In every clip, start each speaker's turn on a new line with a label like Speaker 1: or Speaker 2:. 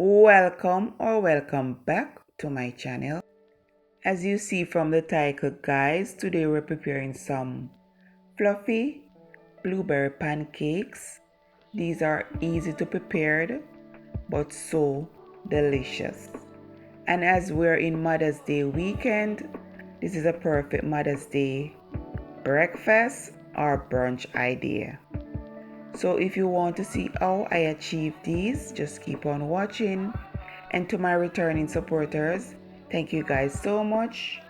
Speaker 1: Welcome back to my channel. As you see from the title, guys, today we're preparing some fluffy blueberry pancakes. These are easy to prepare but so delicious. And as we're in Mother's Day weekend, this is a perfect Mother's Day breakfast or brunch idea. So if you want to see how I achieve these, just keep on watching. And to my returning supporters, thank you guys so much.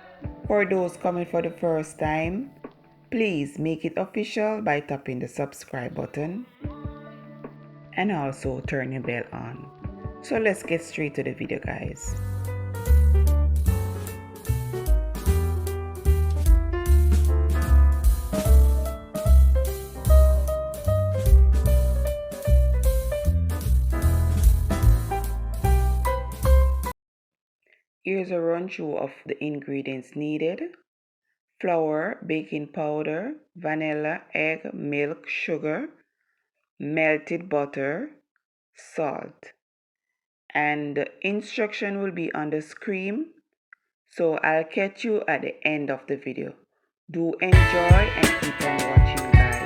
Speaker 1: For those coming for the first time, please make it official by tapping the subscribe button and also turn the bell on. So let's get straight to the video, guys. Here's a run through of the ingredients needed: flour, baking powder, vanilla, egg, milk, sugar, melted butter, salt. And the instruction will be on the screen, so I'll catch you at the end of the video. Do enjoy and keep on watching, guys.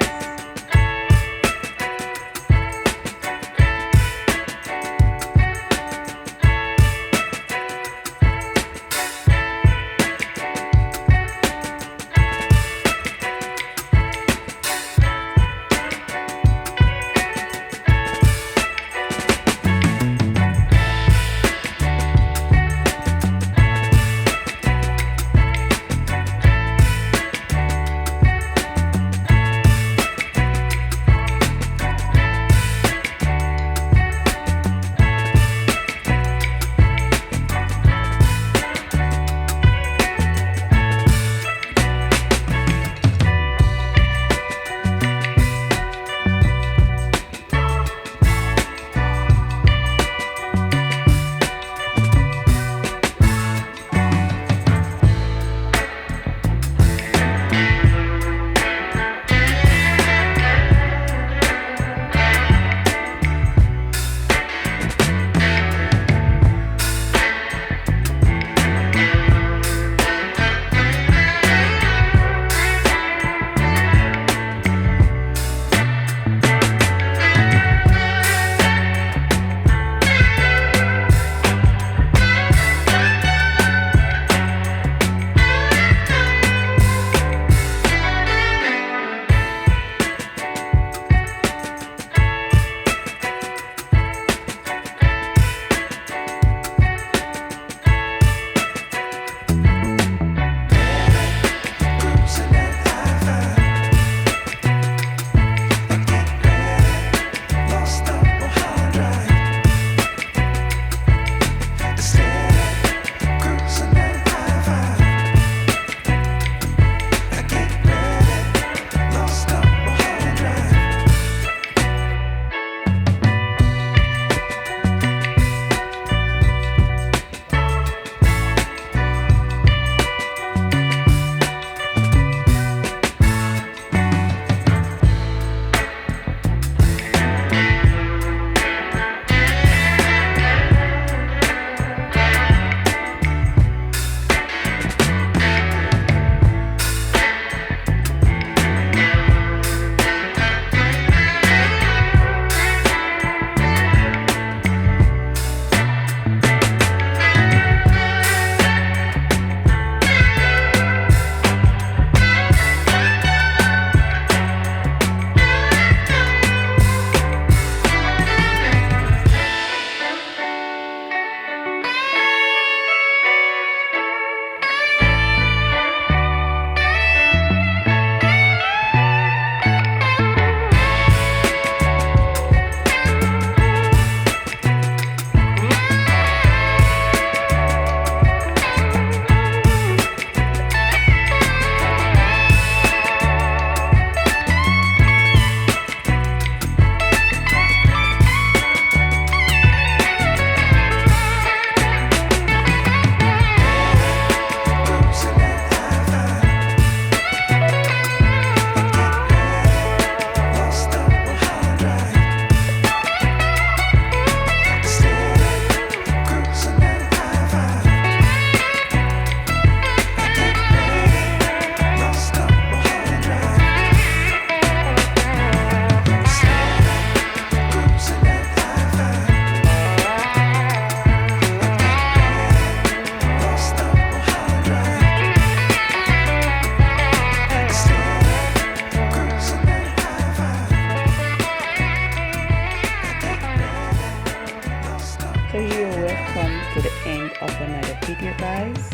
Speaker 1: So here we have come to the end of another video, guys.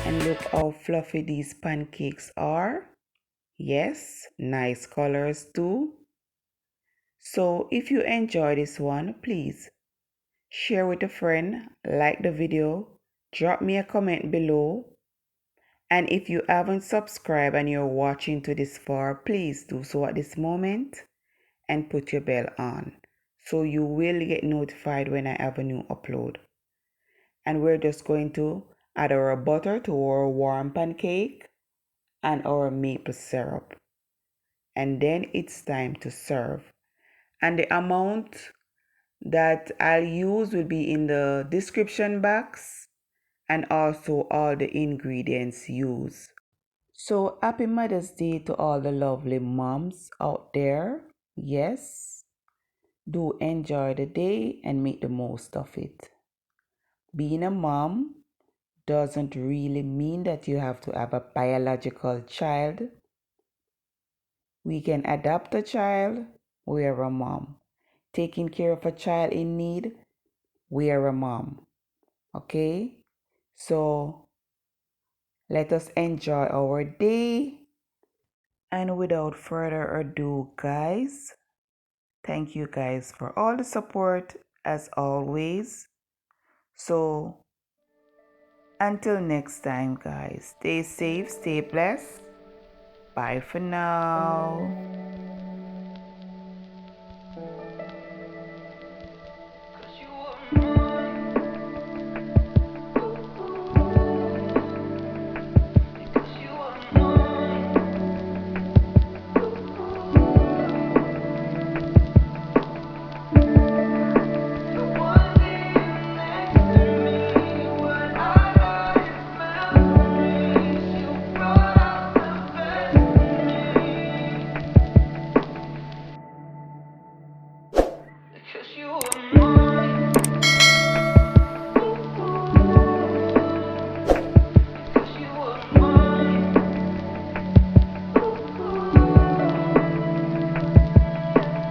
Speaker 1: And look how fluffy these pancakes are. Yes, nice colors too. So if you enjoy this one, please share with a friend, like the video, drop me a comment below. And if you haven't subscribed and you're watching to this far, please do so at this moment and put your bell on so you will get notified when I have a new upload. And we're just going to add our butter to our warm pancake and our maple syrup. And then it's time to serve. And the amount that I'll use will be in the description box and also all the ingredients used. So happy Mother's Day to all the lovely moms out there. Yes, do enjoy the day and make the most of it. Being a mom doesn't really mean that you have to have a biological child. We can adopt a child, we're a mom. Taking care of a child in need, we're a mom. Okay? So let us enjoy our day. And without further ado, guys, thank you guys for all the support as always. So until next time, guys, stay safe, stay blessed. Bye for now. Cause you